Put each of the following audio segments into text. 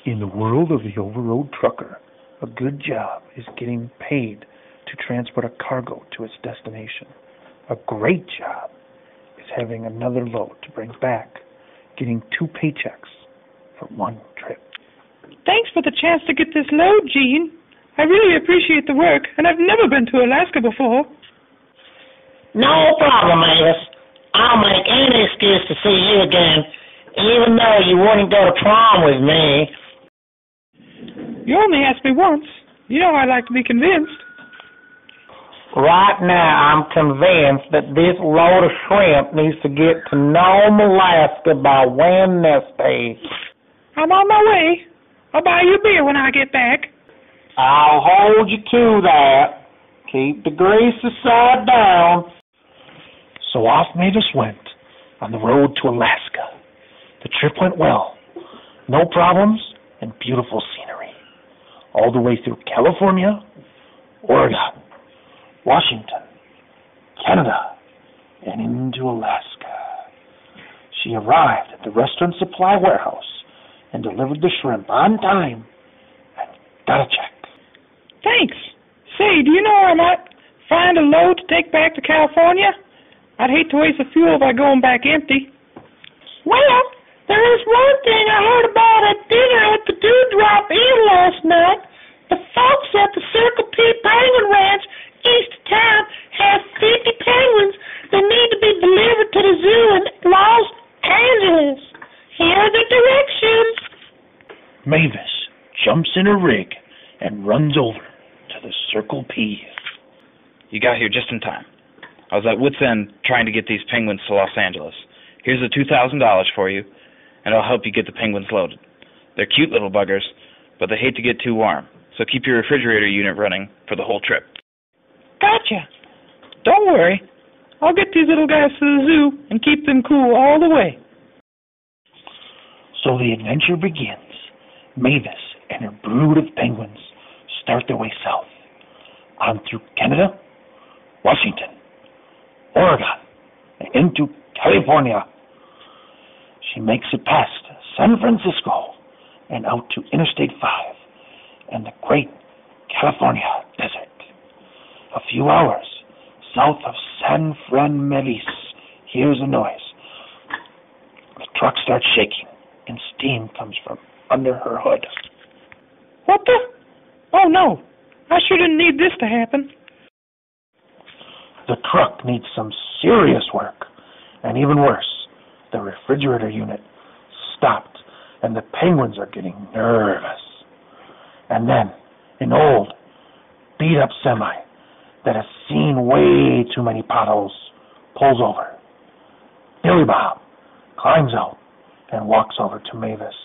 In the world of the over-road trucker, a good job is getting paid to transport a cargo to its destination. A great job is having another load to bring back, getting 2 paychecks for 1 trip. Thanks for the chance to get this load, Gene. I really appreciate the work, and I've never been to Alaska before. No problem, Mavis. I'll make any excuse to see you again, even though you wouldn't go to prom with me. You only asked me once. You know I like to be convinced. Right now, I'm convinced that this load of shrimp needs to get to Nome, Alaska by Wednesday. I'm on my way. I'll buy you a beer when I get back. I'll hold you to that. Keep the grease side down. So off Mavis went on the road to Alaska. The trip went well. No problems and beautiful scenery. All the way through California, Oregon, Washington, Canada, and into Alaska. She arrived at the Restaurant Supply Warehouse and delivered the shrimp on time and got a check. Thanks. Say, do you know where I might find a load to take back to California? I'd hate to waste the fuel by going back empty. Well, there is one thing I heard about at dinner at the Dewdrop Inn last night. The folks at the Circle P Penguin Ranch east of town have 50 penguins that need to be delivered to the zoo in Los Angeles. Here are the directions. Mavis jumps in her rig and runs over to the Circle P. You got here just in time. I was at wit's end trying to get these penguins to Los Angeles. Here's the $2,000 for you, and I'll help you get the penguins loaded. They're cute little buggers, but they hate to get too warm, so keep your refrigerator unit running for the whole trip. Gotcha. Don't worry. I'll get these little guys to the zoo and keep them cool all the way. So the adventure begins. Mavis and her brood of penguins start their way south, on through Canada, Washington, Oregon, and into California. She makes it past San Francisco and out to Interstate 5 and the great California desert. A few hours south of San Fran Melis, hears a noise. The truck starts shaking and steam comes from under her hood. What the? Oh no, I sure didn't need this to happen. The truck needs some serious work, and even worse, the refrigerator unit stopped and the penguins are getting nervous. And then an old, beat-up semi that has seen way too many potholes pulls over. Billy Bob climbs out and walks over to Mavis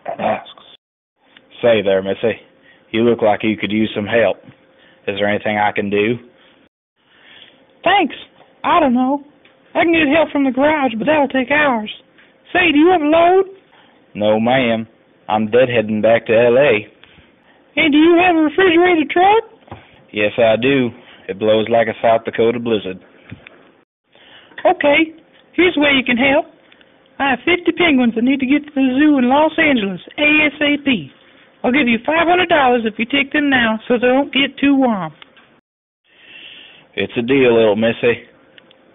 and asks, Say there, Missy. You look like you could use some help. Is there anything I can do? Thanks. I don't know. I can get help from the garage, but that'll take hours. Say, do you have a load? No, ma'am. I'm deadheading back to L.A. And do you have a refrigerated truck? Yes, I do. It blows like a South Dakota blizzard. Okay. Here's where you can help. I have 50 penguins that need to get to the zoo in Los Angeles ASAP. I'll give you $500 if you take them now so they don't get too warm. It's a deal, little missy.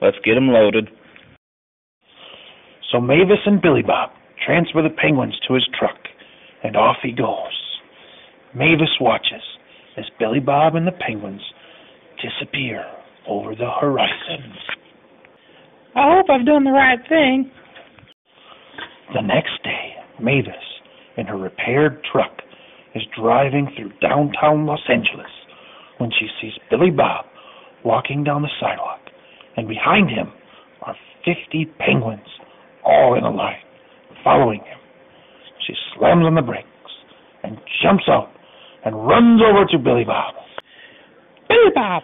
Let's get 'em loaded. So Mavis and Billy Bob transfer the penguins to his truck, and off he goes. Mavis watches as Billy Bob and the penguins disappear over the horizon. I hope I've done the right thing. The next day, Mavis, in her repaired truck, is driving through downtown Los Angeles when she sees Billy Bob walking down the sidewalk, and behind him are 50 penguins, all in a line, following him. She slams on the brakes and jumps out and runs over to Billy Bob. Billy Bob,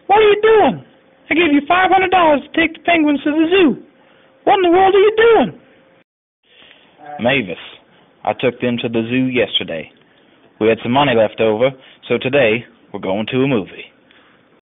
what are you doing? I gave you $500 to take the penguins to the zoo. What in the world are you doing? Mavis, I took them to the zoo yesterday. We had some money left over, so today we're going to a movie.